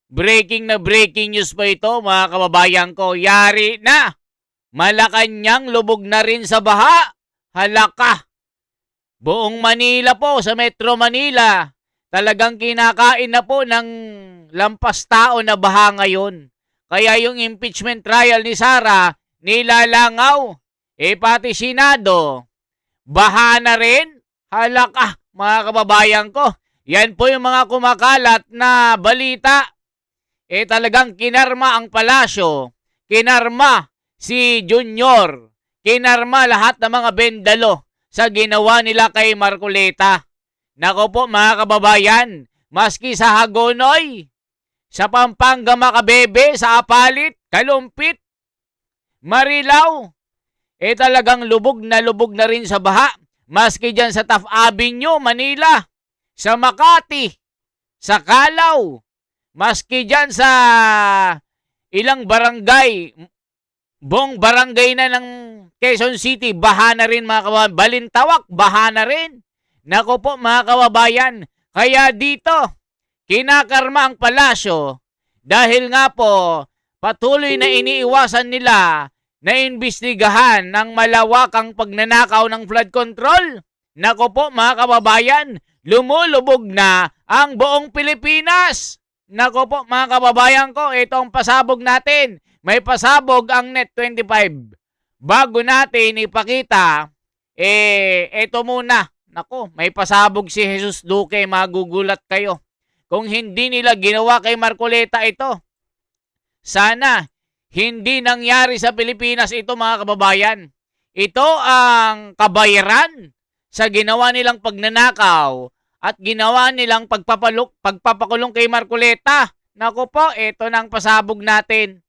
breaking news po ito mga kababayan ko. Yari na! Malacanang lubog na rin sa baha. Halaka! Buong Manila po, sa Metro Manila, talagang kinakain na po ng lampas tao na baha ngayon. Kaya yung impeachment trial ni Sara, nilalangaw. Pati Senado, baha na rin. Halaka, mga kababayan ko. Yan po yung mga kumakalat na balita. Talagang kinarma ang palasyo. Kinarma si Junior. Kinarma lahat ng mga bendalo sa ginawa nila kay Marcoleta. Nako po mga kababayan, maski sa Hagonoy, sa Pampanga Macabebe, sa Apalit, Kalumpit, Marilao, talagang lubog na rin sa baha. Maski dyan sa Taft Avenue, Manila, sa Makati, sa Calao, maski dyan sa ilang barangay, buong barangay na ng Quezon City, baha na rin mga kababayan. Balintawak, baha na rin. Nako po mga kababayan, kaya dito, kinakarma ang palasyo dahil nga po patuloy na iniiwasan nila na imbestigahan ng malawakang pagnanakaw ng flood control. Nako po mga kababayan, lumulubog na ang buong Pilipinas. Nako po mga kababayan ko, itong pasabog natin. May pasabog ang Net25. Bago natin ipakita, ito muna. Nako, may pasabog si Jesus Duque, magugulat kayo. Kung hindi nila ginawa kay Marcoleta ito, sana hindi nangyari sa Pilipinas ito mga kababayan. Ito ang kabayaran sa ginawa nilang pagnanakaw at ginawa nilang pagpapakulong kay Marcoleta. Nako po, ito nang pasabog natin.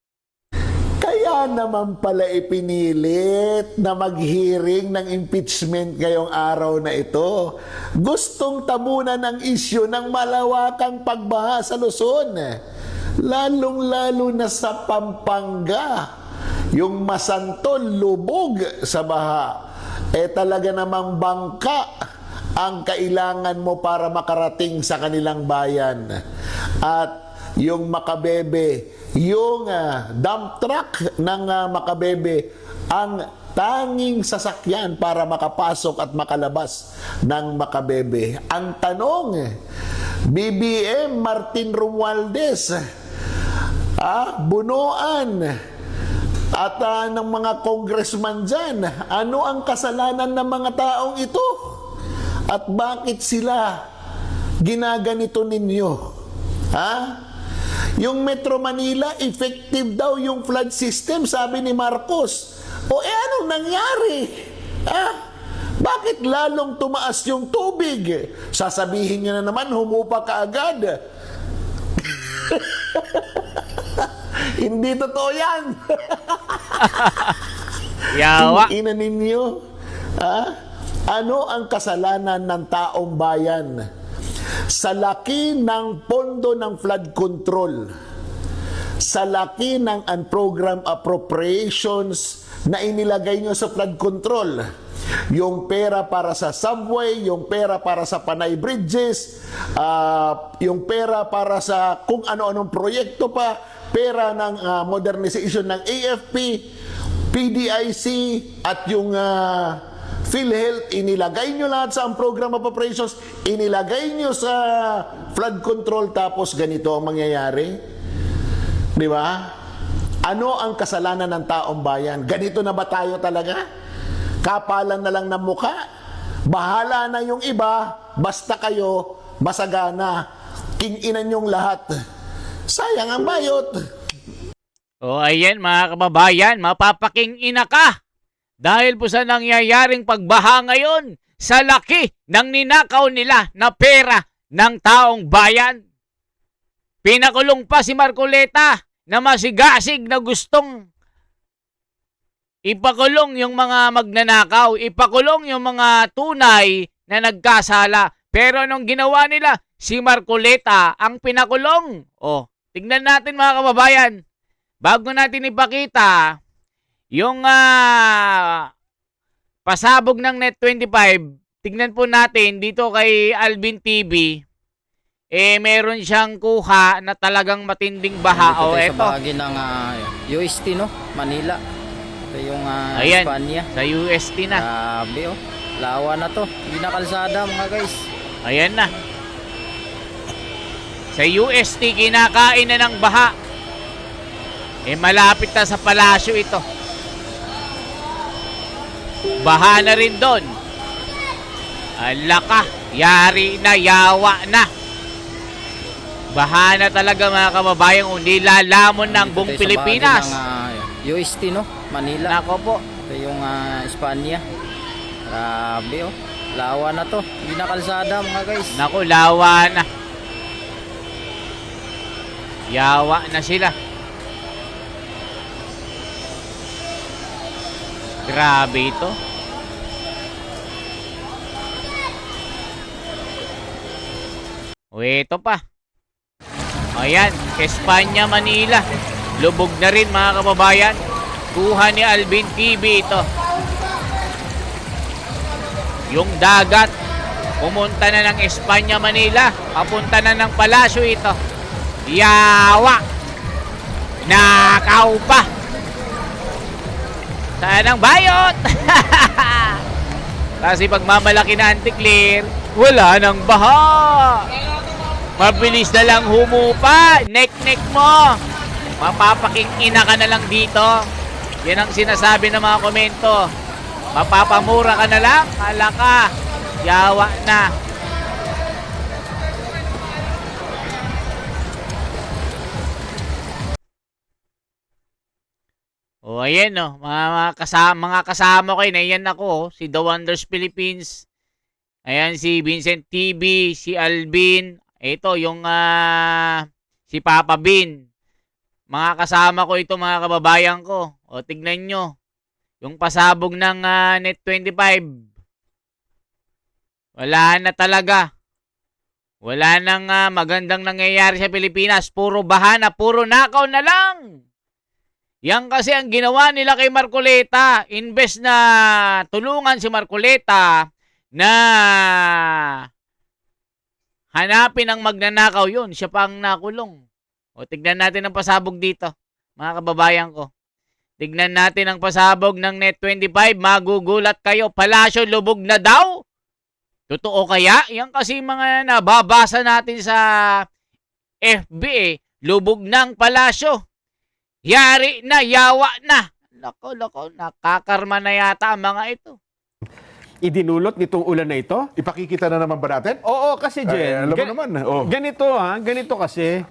Kaya naman pala ipinilit na mag-hearing ng impeachment ngayong araw na ito. Gustong tabunan ang isyu ng malawakang pagbaha sa Luzon. Lalong-lalo na sa Pampanga. Yung Masantol, lubog sa baha. Talaga namang bangka ang kailangan mo para makarating sa kanilang bayan. At yung Macabebe, yung dump truck ng Macabebe, ang tanging sasakyan para makapasok at makalabas ng Macabebe. Ang tanong, BBM Martin Romualdez, Bunuan, at ng mga congressman dyan, ano ang kasalanan ng mga taong ito? At bakit sila ginaganito ninyo? Yung Metro Manila, effective daw yung flood system, sabi ni Marcos. Anong nangyari? Bakit lalong tumaas yung tubig? Sasabihin nyo na naman, humupa ka agad. Hindi totoo yan. Yawa. Ina ninyo. Ano ang kasalanan ng taong bayan? Sa laki ng pondo ng flood control, sa laki ng unprogrammed appropriations na inilagay nyo sa flood control, yung pera para sa subway, yung pera para sa Panay Bridges, yung pera para sa kung ano-anong proyekto pa, pera ng modernization ng AFP, PDIC, at yung PhilHealth, inilagay nyo lahat sa program of operations, inilagay nyo sa flood control, tapos ganito ang mangyayari. Di ba? Ano ang kasalanan ng taong bayan? Ganito na ba tayo talaga? Kapalan na lang ng muka? Bahala na yung iba, basta kayo masagana. Kinginan yung lahat. Sayang ang bayot. Ayan mga kababayan, mapapaking ina ka. Dahil po sa nangyayaring pagbaha ngayon sa laki ng ninakaw nila na pera ng taong bayan. Pinakulong pa si Marcoleta na masigasig na gustong ipakulong yung mga magnanakaw, ipakulong yung mga tunay na nagkasala. Pero anong ginawa nila? Si Marcoleta ang pinakulong. Tignan natin mga kababayan. Bago natin ipakita yung pasabog ng Net25, tignan po natin dito kay Alvin TV. meron siyang kuha na talagang matinding baha. O, Dito tayo sa eto. bahagi ng UST, no? Manila. Ito yung Ayan, Espanya. sa UST na. Grabe, oh. Lawa na to. Hindi na kalsada, mga guys. Ayan na. Sa UST, kinakain na ng baha. Malapit na sa palasyo ito. Baha na rin doon. Alaka, yari na, yawa na. Baha na talaga mga kababayan. Nilalamon ng Dito buong tayo sa Pilipinas. bahagi ng UST, no? Manila. Nako po. Ito yung Espanya. Grabe, oh. Lawa na to. Hindi na kalsada, mga guys. Naku, lawa na. Yawa na sila. Grabe ito. O, ito pa. Ayan, Espanya, Manila. Lubog na rin mga kababayan. Kuha ni Alvin TV ito. Yung dagat, pumunta na ng Espanya, Manila. Papunta na ng palasyo ito. Yawa! Nakaw pa! Saan ang bayot? Kasi pag mamalaki na anti-clear, wala nang baha. Mabilis na lang humupa. Nek-nek mo. Mapapaking ina ka na lang dito. Yan ang sinasabi ng mga komento. Mapapamura ka na lang. Kala ka. Yawa na. O, ayan o. Mga kasama ko yun. Ayan ako. Si The Wonders Philippines. Ayan si Vincent TV. Si Alvin. Ito yung si Papa Bin. Mga kasama ko ito mga kababayan ko. O, tignan nyo. Yung pasabog ng Net 25. Wala na talaga. Wala nang magandang nangyayari sa Pilipinas. Puro baha na, puro nakaw na lang. Yan kasi ang ginawa nila kay Marcoleta. Imbes na tulungan si Marcoleta na hanapin ang magnanakaw yun. Siya pa ang nakulong. O, tignan natin ang pasabog dito, mga kababayan ko. Tignan natin ang pasabog ng Net 25. Magugulat kayo. Palasyo lubog na daw. Totoo kaya? Yan kasi mga nababasa natin sa FB Lubog ng palasyo. Yari na, yawa na. Lako, nakakarma na yata ang mga ito. Idinulot nitong ulan na ito? Ipakikita na naman ba natin? Oo, kasi Jen, alam mo naman. Oh. ganito kasi,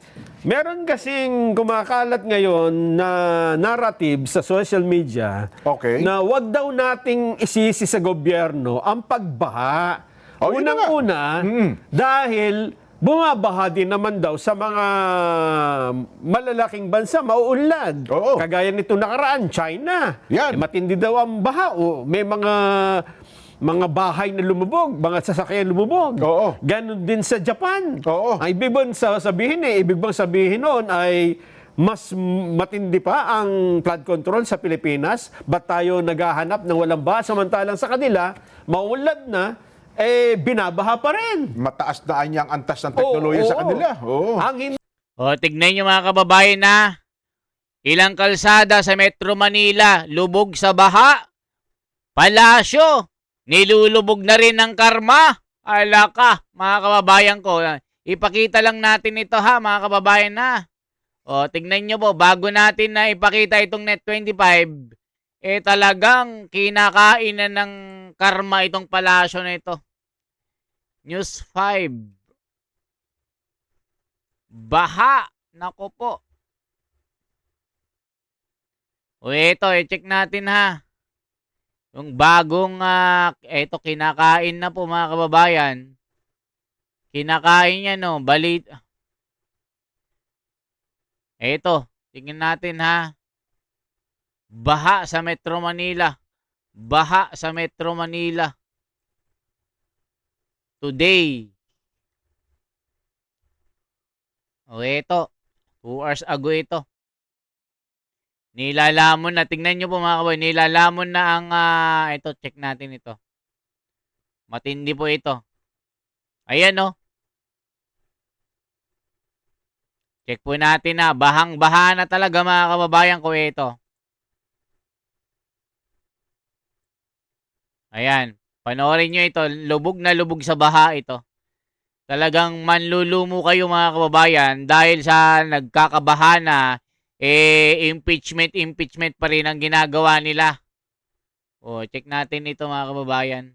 meron kasing kumakalat ngayon na narrative sa social media Okay. na wag daw nating isisi sa gobyerno ang pagbaha. Oh, yun na nga. Unang-una, dahil bumabaha din naman daw sa mga malalaking bansa, mauunlad. Oo. Kagaya nito nakaraan, China. Yan. Matindi daw ang baha. May mga bahay na lumubog, mga sasakyan lumubog. Oo. Ganon din sa Japan. Oo. Ang ibig bang sabihin noon ay mas matindi pa ang flood control sa Pilipinas. Ba't tayo naghahanap ng walang baha samantalang sa kanila, mauunlad na, binabaha pa rin. Mataas na ang antas ng teknolohiya sa kanila. Oo. Ang O, tignan nyo mga kababayan na ilang kalsada sa Metro Manila lubog sa baha. Palasyo, nilulubog na rin ng karma. Alaka, mga kababayan ko. Ipakita lang natin ito ha, mga kababayan na. O, tignan nyo po, bago natin na ipakita itong Net 25, talagang kinakain na ng karma itong palasyo na ito. News 5. Baha. Nako po. O ito, check natin ha. Yung bagong, ito kinakain na po mga kababayan. Kinakain niya no, balit. Ito, tingnan natin ha. Baha sa Metro Manila. Baha sa Metro Manila. Today. O ito, 2 hours ago ito. Nilalamon na, tingnan nyo po mga kababayan, nilalamon na ang, ito, check natin ito. Matindi po ito. Ayan o. Check po natin na bahang-baha na talaga mga kababayan ko ito. Ayan, panoorin nyo ito, lubog na lubog sa baha ito. Talagang manlulumo kayo mga kababayan dahil sa nagkakabaha na, impeachment pa rin ang ginagawa nila. O, check natin ito mga kababayan.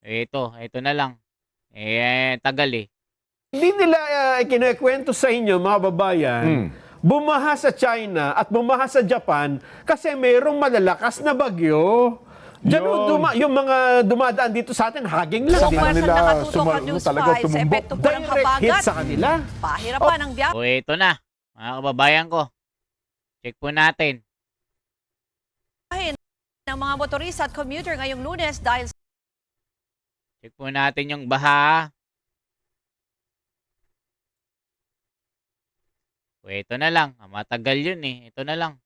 Ito na lang. Tagal eh. Hindi nila kinukwento sa inyo, mga babayan, bumaha sa China at bumaha sa Japan kasi mayroong malalakas na bagyo. Diyan, yung mga dumadaan dito sa atin, haging lang. Hindi Kung na nasa nila nakatutok ka News talaga 5 sa tumumbok. epekto po ng Direct hit habagat, sa kanila. pahirapan ang biyahe O, ito na. Mga kababayan ko. Check po natin. ng mga motorista at commuter ngayong Lunes dahil Check po natin yung baha. O, ito na lang. Matagal yun eh. Ito na lang.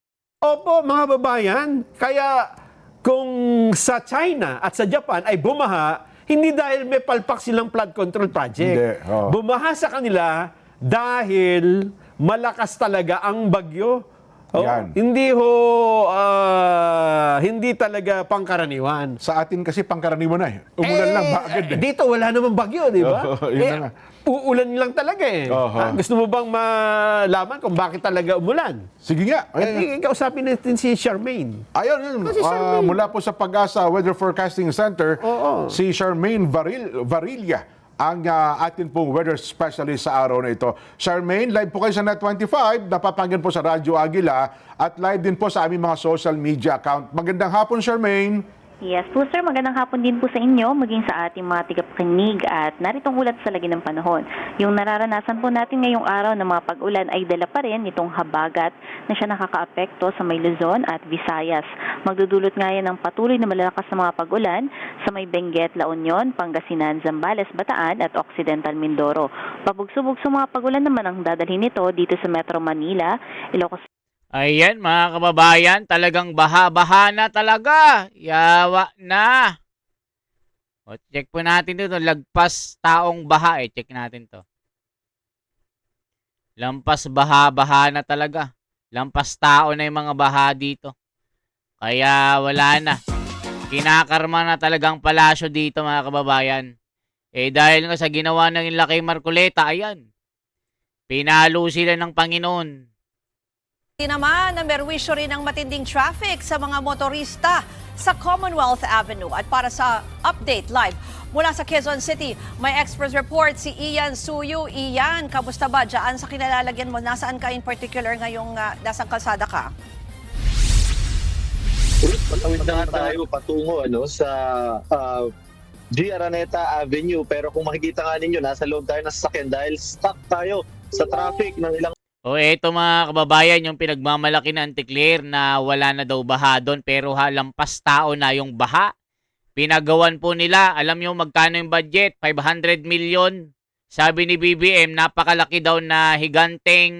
Opo, mga babayan. Kaya kung sa China at sa Japan ay bumaha, hindi dahil may palpak silang flood control project. Hindi, oo. Bumaha sa kanila dahil malakas talaga ang bagyo. Oh, Yan. hindi talaga pangkaraniwan. Sa atin kasi pangkaraniwan na eh. Umulan lang ba agad eh. Dito wala namang bagyo, di ba? Oo, yun na nga. Uulan lang talaga eh. Oho. Ha? Gusto mo bang malaman kung bakit talaga umulan? Sige nga. Kausapin natin si Charmaine. Ayun, yun. Kasi Charmaine. Mula po sa Pag-asa Weather Forecasting Center, Oo. si Charmaine Varilla ang atin pong weather specialist sa araw na ito. Charmaine, live po kayo sa Net25, napapakinggan po sa Radyo Agila at live din po sa aming mga social media account. Magandang hapon, Charmaine. Yes po sir, magandang hapon din po sa inyo, maging sa ating mga tigapakinig at naritong ulat sa lagi ng panahon. Yung nararanasan po natin ngayong araw ng mga pag-ulan ay dala pa rin itong habagat na siya nakakaapekto sa may Luzon at Visayas. Magdudulot nga yan ng patuloy na malalakas na mga pag-ulan sa may Benguet, La Union, Pangasinan, Zambales, Bataan at Occidental Mindoro. Pabugsubog sa mga pag-ulan naman ang dadalhin nito dito sa Metro Manila, Ilocos Ayan mga kababayan, talagang baha-baha na talaga. Yawa na. O, check po natin dito, lagpas taong baha eh. Check natin to. Lampas baha-baha na talaga. Lampas tao na yung mga baha dito. Kaya wala na. Kinakarma na talagang palasyo dito mga kababayan. Dahil nga sa ginawa ng nila kay Marcoleta, ayan. Pinalo sila ng Panginoon. naman na merwisyo rin ang matinding traffic sa mga motorista sa Commonwealth Avenue. At para sa update live mula sa Quezon City, may express report si Ian Suyu. Ian, kamusta ba dyan sa kinalalagyan mo? Nasaan ka in particular ngayong nasang kalsada ka? Patawid na nga tayo patungo sa G. Araneta Avenue, pero kung makikita nga ninyo, nasa loob tayo ng sasakyan dahil stuck tayo sa traffic ng ilang O eto mga kababayan, yung pinagmamalaki na Anticlear na wala na daw baha doon pero lampas tao na yung baha. Pinagawan po nila, alam nyo magkano yung budget? 500 million. Sabi ni BBM, napakalaki daw na higanteng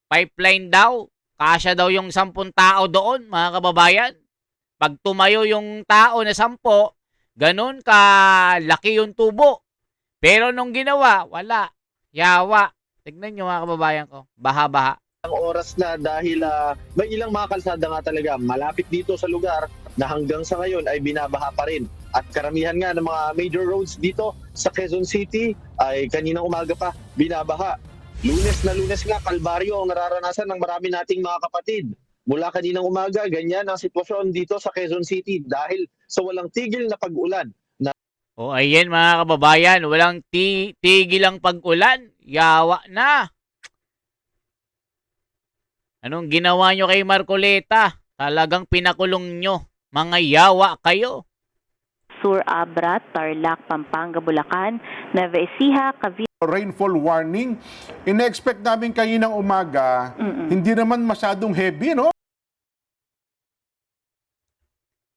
pipeline daw. Kasya daw yung 10 tao doon mga kababayan. Pag tumayo yung tao na 10, ganun kalaki yung tubo. Pero nung ginawa, wala. Yawa. Tignan nyo mga kababayan ko, baha-baha. oras na dahil may ilang mga kalsada nga talaga malapit dito sa lugar na hanggang sa ngayon ay binabaha pa rin. At karamihan nga ng mga major roads dito sa Quezon City ay kaninang umaga pa binabaha. Lunes na lunes nga, kalbaryo ang nararanasan ng marami nating mga kapatid. Mula kaninang umaga, ganyan ang sitwasyon dito sa Quezon City dahil sa walang tigil na pag-ulan. O ayan mga kababayan, walang tigil ang pag-ulan. Yawa na. Anong ginawa nyo kay Marcoleta? Talagang pinakulong nyo. Mga yawa kayo. Sur Abra, Tarlac, Pampanga, Bulacan, Nueva Ecija, Cavite. Rainfall warning. In-expect namin kaninang umaga, hindi naman masyadong heavy, no?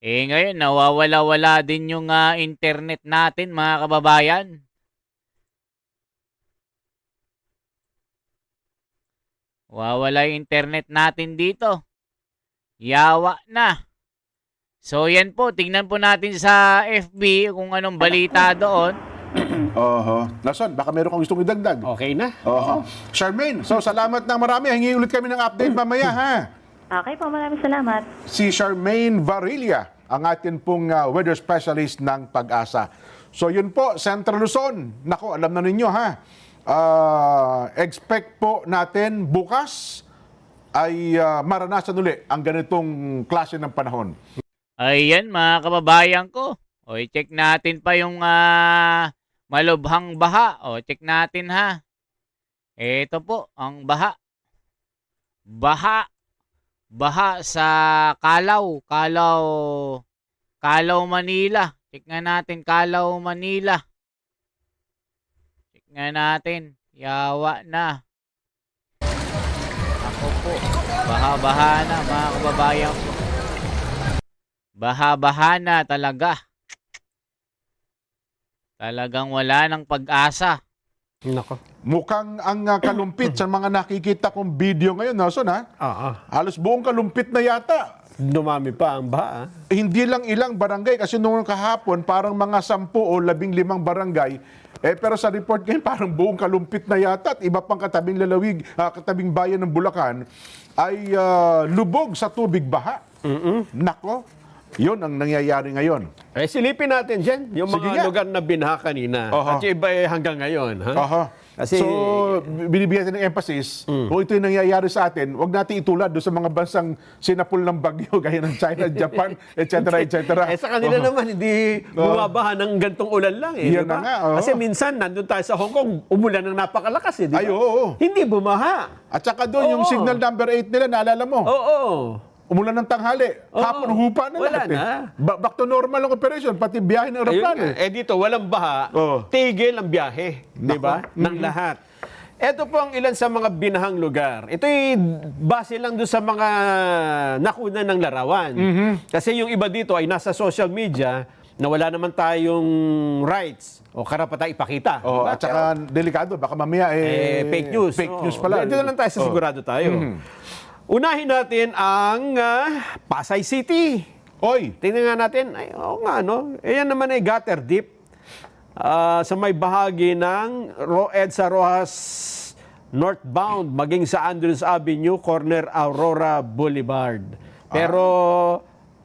Ngayon, nawawala-wala din yung internet natin, mga kababayan. Wawala yung internet natin dito. Yawa na. So, yan po. Tingnan po natin sa FB kung anong balita doon. Oho. Nason, baka meron kang gustong idagdag. Okay na. Oho. Charmaine, so salamat na marami. Hingi ulit kami ng update mamaya, ha? Okay po, maraming salamat. Si Charmaine Varilla, ang atin pong weather specialist ng Pag-asa. So yun po, Central Luzon. Nako, alam na ninyo, ha? Expect po natin bukas ay maranasan uli ang ganitong klase ng panahon. Ayan mga kababayan ko. O i-check natin pa yung malubhang baha. O check natin ha. Ito po ang baha. Baha sa Calao, Manila. Check nga natin Calao, Manila. Check nga natin. Yawa na. Ako po. Baha-baha na mga kababayan ko. Baha-baha na talaga. Talagang wala ng pag-asa. Nako. Mukhang ang kalumpit sa mga nakikita kong video ngayon, Nason, ha? Halos buong kalumpit na yata. Dumami pa ang baha. Hindi lang ilang barangay kasi noong kahapon parang mga 10 o 15 barangay. Pero sa report ngayon parang buong kalumpit na yata at iba pang katabing lalawig, katabing bayan ng Bulacan ay lubog sa tubig baha. Nako. Yun ang nangyayari ngayon. Silipin natin dyan, yung Sige mga nga. lugar na binaha kanina. Oho. At yung iba hanggang ngayon. Ha? Aha. Kasi- So, binibigyan natin ng emphasis, kung ito yung nangyayari sa atin, huwag natin itulad doon sa mga bansang sinapul ng bagyo, gaya ng China, Japan, etc., etc. Sa kanila naman, hindi bumabaha ng gantong ulan lang. Yan Di ba? na nga, oo. Kasi minsan, nandun tayo sa Hong Kong, umulan ng napakalakas. Di ba? Ay, oo. Hindi bumaha. At saka doon, yung Oo. signal number 8 nila, naalala mo? Oo. Umulan ng tanghali, Oo. hapon hupa na Wala lahat. na. Back to normal ang operation, pati biyahe ng Ayun aeroplano. nga. Dito, walang baha. Oo. Tigil ang biyahe. Di ba? Ng lahat. Ito po ang ilan sa mga binahang lugar. Ito'y base lang doon sa mga nakuna ng larawan. Kasi yung iba dito ay nasa social media na wala naman tayong rights o karapatan ipakita. Oh, Diba? at saka delikado, baka mamaya Fake news. Fake news Oo. pala. Dito na lang tayo sa sigurado tayo. Unahin natin ang Pasay City. Oy, Tingnan nga natin, ay, oo nga, no? Ayan naman ay gutter deep sa may bahagi ng EDSA Rojas northbound, maging sa Andrews Avenue, corner Aurora Boulevard. Pero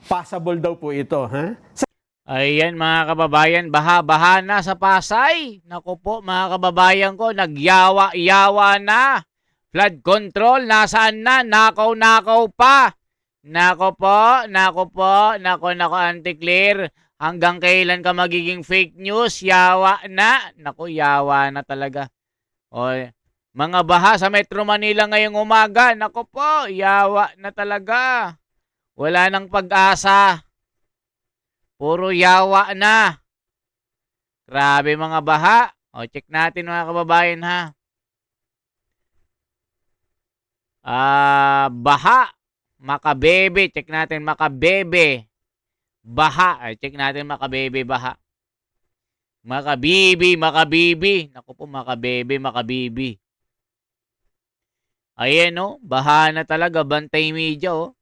passable daw po ito, ha? Ayan mga kababayan, baha-baha na sa Pasay. Naku po mga kababayan ko, nagyawa-yawa na. Flood control, nasaan na? Nakaw-nakaw pa. Nako po, nako Auntie Claire. Hanggang kailan ka magiging fake news? Yawa na. Naku, yawa na talaga. O, mga baha sa Metro Manila ngayong umaga. Nako po, yawa na talaga. Wala nang pag-asa. Puro yawa na. Grabe mga baha. O, check natin mga kababayan ha. Baha. Makabebe. Check natin Makabebe. Baha. Ay, check natin Makabebe, baha. Makabibi. Naku po, Makabibi. Ayan o, baha na talaga. Bantay Media o.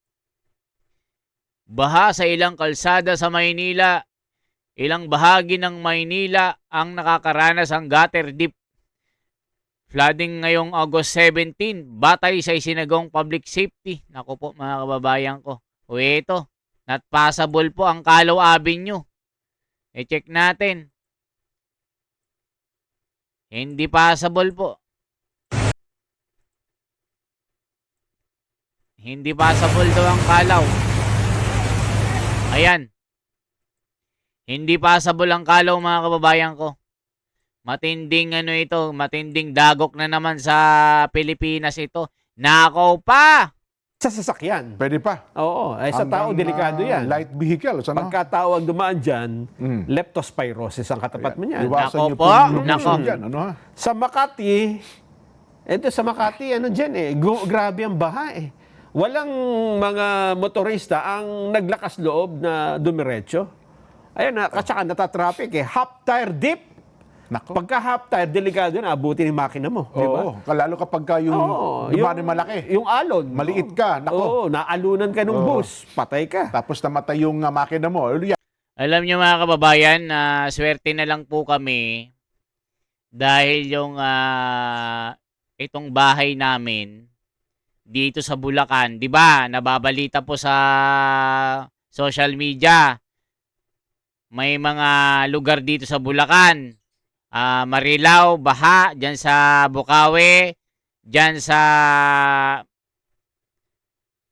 Baha sa ilang kalsada sa Maynila. Ilang bahagi ng Maynila ang nakakaranas ng gutter deep. Flooding ngayong August 17, batay sa isinagawang public safety. Naku po mga kababayan ko. O ito, not passable po ang Calao Avenue. I-check natin. Hindi passable po. Hindi passable daw ang Calao. Ayan. Hindi passable ang Calao mga kababayan ko. Matinding matinding dagok na naman sa Pilipinas ito. Nakaw pa! Sa sasakyan. pwede pa. Oo, ay sa tao, Hanggang, delikado yan. Light vehicles, ano? Pagkatao ang dumaan dyan, leptospirosis ang katapat mo niyan. Iwasan Nako niyo po, yung nako. dyan, ano ha? Sa Makati, ano dyan grabe ang baha eh. Walang mga motorista ang naglakas loob na dumiretso. Ayun na, katsaka natatraffic eh. Half tire dip. Nako. Pagka half tire, delikado na, abutin yung makina mo. Di ba? Oo, lalo kapag ka yung dumani malaki. Yung alon. Maliit ka, nako. Oo, naalunan ka ng bus, patay ka. Tapos namatay yung makina mo. Alam niyo mga kababayan, swerte na lang po kami dahil yung itong bahay namin dito sa Bulacan, 'di ba? Nababalita po sa social media. May mga lugar dito sa Bulacan. Marilao, baha, diyan sa Bukawi, diyan sa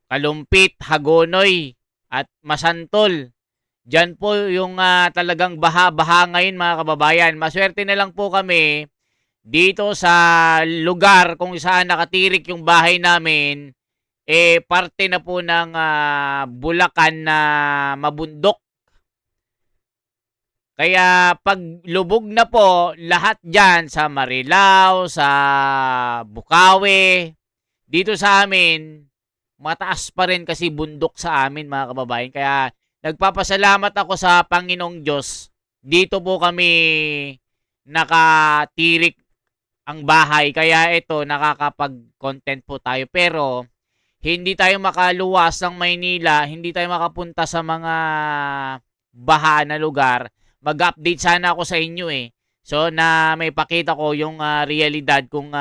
Kalumpit, Hagonoy at Masantol. Diyan po yung talagang baha-baha ngayon mga kababayan. Maswerte na lang po kami dito sa lugar kung saan nakatirik yung bahay namin. Parte na po ng Bulacan na mabundok. Kaya pag lubog na po, lahat dyan sa Marilao, sa Bukawi, dito sa amin, mataas pa rin kasi bundok sa amin mga kababayan. Kaya nagpapasalamat ako sa Panginoong Diyos. Dito po kami nakatirik ang bahay. Kaya ito, nakakapag-content po tayo. Pero hindi tayo makaluwas ng Maynila, hindi tayo makapunta sa mga baha na lugar. Mag-update sana ako sa inyo So na may pakita ko yung realidad kung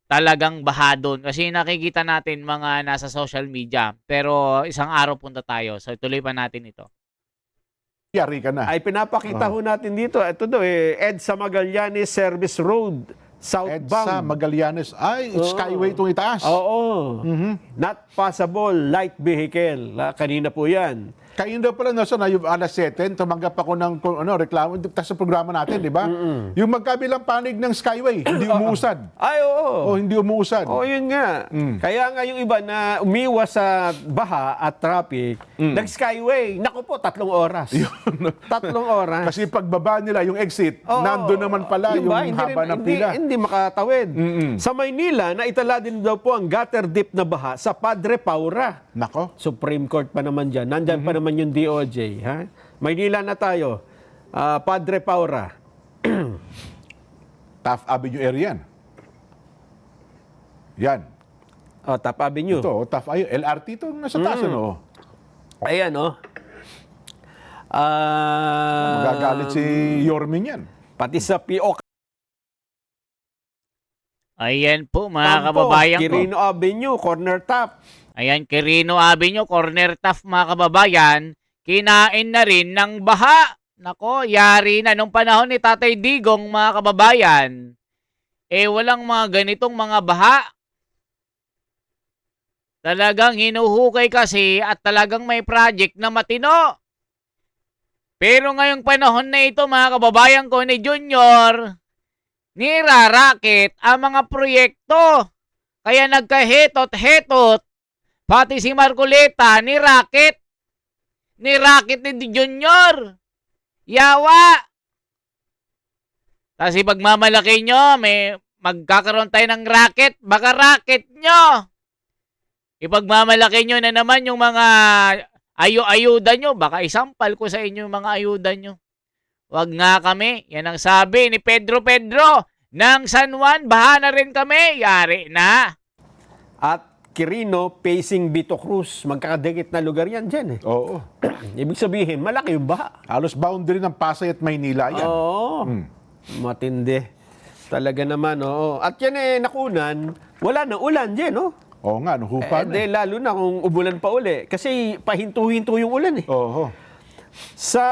talagang baha doon. Kasi nakikita natin mga nasa social media. Pero isang araw punta tayo. So tuloy pa natin ito. Yari ka na. Ay pinapakita ho natin dito. Ito daw EDSA Magallanes Service Road, southbound. EDSA Magallanes. Ay, Skyway itong itaas. Oo. Not passable light vehicle. Kanina po yan. Kayo daw pala nasa na yung alas 7, tumanggap ako ng reklamo sa programa natin, di ba? Yung magkabilang panig ng Skyway, hindi umuusad. Ay, oo. Hindi umuusad. Oo, yun nga. Kaya nga yung iba na umiwas sa baha at traffic, nag-skyway. Naku po, 3 oras. 3 oras. Kasi pagbaba nila, yung exit, nandun naman pala yung haba ng pila. Hindi makatawid. Sa Maynila, naitala din daw po ang gutter deep na baha sa Padre Paura. Nako. Supreme Court pa naman dyan. Nandyan pa naman yung DOJ. Ha? Maynila na tayo. Padre Paura. Taft Avenue area yan. Yan. Taft Avenue. Ito, Taft Avenue. LRT ito, nasa taas, ano? Ayan, Magagalit si Yormin yan. pati sa PO. Ayan po mga kababayan ko. Quirino Avenue, corner top. Ayan, Quirino Avenue, corner top mga kababayan. Kinain na rin ng baha. Nako, yari na. Nung panahon ni Tatay Digong mga kababayan, walang mga ganitong mga baha. Talagang hinuhukay kasi at talagang may project na matino. Pero ngayong panahon na ito mga kababayan ko ni Junior, nirarakit ang mga proyekto. Kaya nagkahetot-hetot. Pati si Marcoleta, nirakit. Nirakit ni Junior. Yawa. Kasi pagmamalaki nyo, may magkakaroon tayo ng racket. Baka racket nyo. Ipagmamalaki nyo na naman yung mga ayuda nyo. Baka isampal ko sa inyo yung mga ayuda nyo. Wag nga kami. Yan ang sabi ni Pedro ng San Juan. Baha na rin kami. Yari na. At Quirino facing Vito Cruz. Magkakadikit na lugar yan dyan. Oo. Ibig sabihin, malaki yung baha. Halos boundary ng Pasay at Maynila yan. Oo. Matindi. Talaga naman, oo. At yan nakunan, wala na ulan dyan, no? Oo nga, hupa na. Lalo na kung umulan pa uli. Kasi pahinto-hinto yung ulan Oo. Sa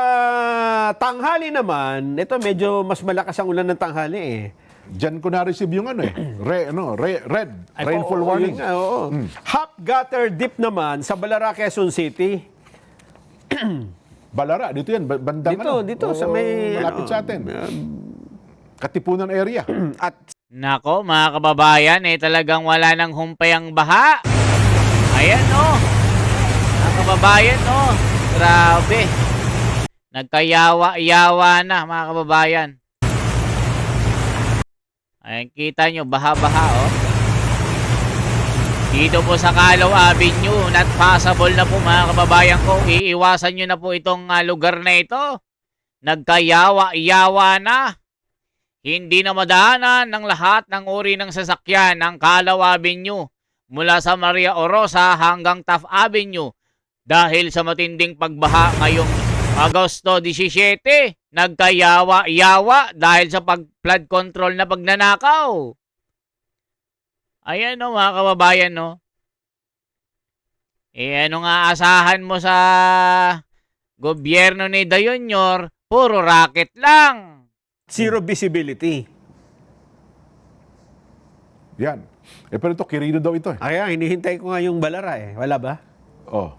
tanghali naman, ito medyo mas malakas ang ulan ng tanghali Diyan ko na-receive yung red rainfall warning. Half gutter deep naman sa Balara, Quezon City. Balara, dito yan, bandang Dito, sa may malapit sa atin. Katipunan area. At Nako, mga kababayan, talagang wala nang humpay ang baha. Ayan, mga kababayan, grabe. Nagkayawa-yawa na, mga kababayan. Ayan, kita nyo, baha-baha, Dito po sa Calao Avenue, not passable na po, mga kababayan ko. Iiwasan nyo na po itong lugar na ito. Nagkayawa-yawa na. Hindi na madaanan ng lahat ng uri ng sasakyan ng Calao Avenue mula sa Maria Orosa hanggang Taft Avenue dahil sa matinding pagbaha ngayong Agosto 17, nagkayawa-yawa dahil sa flood control na pagnanakaw. Ayan mga kababayan ano nga asahan mo sa gobyerno ni Dayonyor, puro racket lang. Zero visibility. Yan. Pero ito, Quirino daw ito eh. Kaya, hinihintay ko nga yung balara eh. Wala ba? Oh.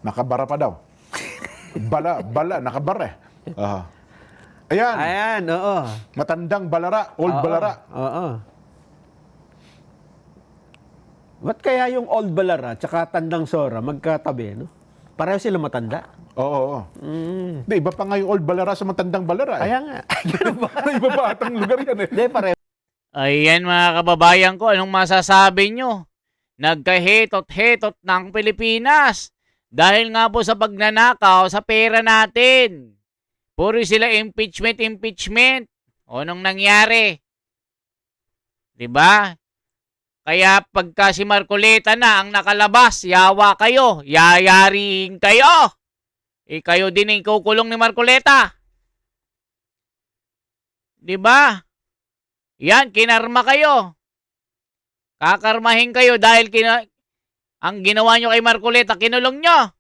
Nakabara pa daw. Bala, nakabara eh. Ayan. Ayan, oo. Matandang balara, old balara. Oo. Ba't kaya yung old balara tsaka tandang sora magkatabi, no? Pareho sila matanda. Oo. Hindi, iba pa nga yung old balara sa matandang balara eh. Kaya nga. Ganun ba? Iba pa atang lugar yan eh. Hindi, pareho. Ayan mga kababayan ko, anong masasabi nyo? Nagkahetot-hetot ng Pilipinas. Dahil nga po sa pagnanakaw sa pera natin. Puro sila impeachment. O anong nangyari? 'Di ba? Kaya pagka si Marcoleta na ang nakalabas, yawa kayo, yayaring kayo. Kayo din ang kukulong ni Marcoleta. 'Di ba? Yan, kinarma kayo. Kakarmahin kayo dahil ang ginawa nyo kay Marcoleta, kinulong nyo.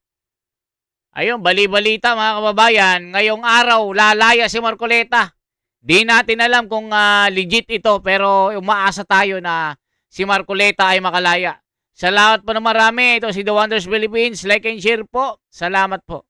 Ayun, bali-balita mga kababayan, ngayong araw, lalaya si Marcoleta. Di natin alam kung legit ito, pero umaasa tayo na si Marcoleta ay makalaya. Salamat po na marami. Ito si The Wonders Philippines. Like and share po. Salamat po.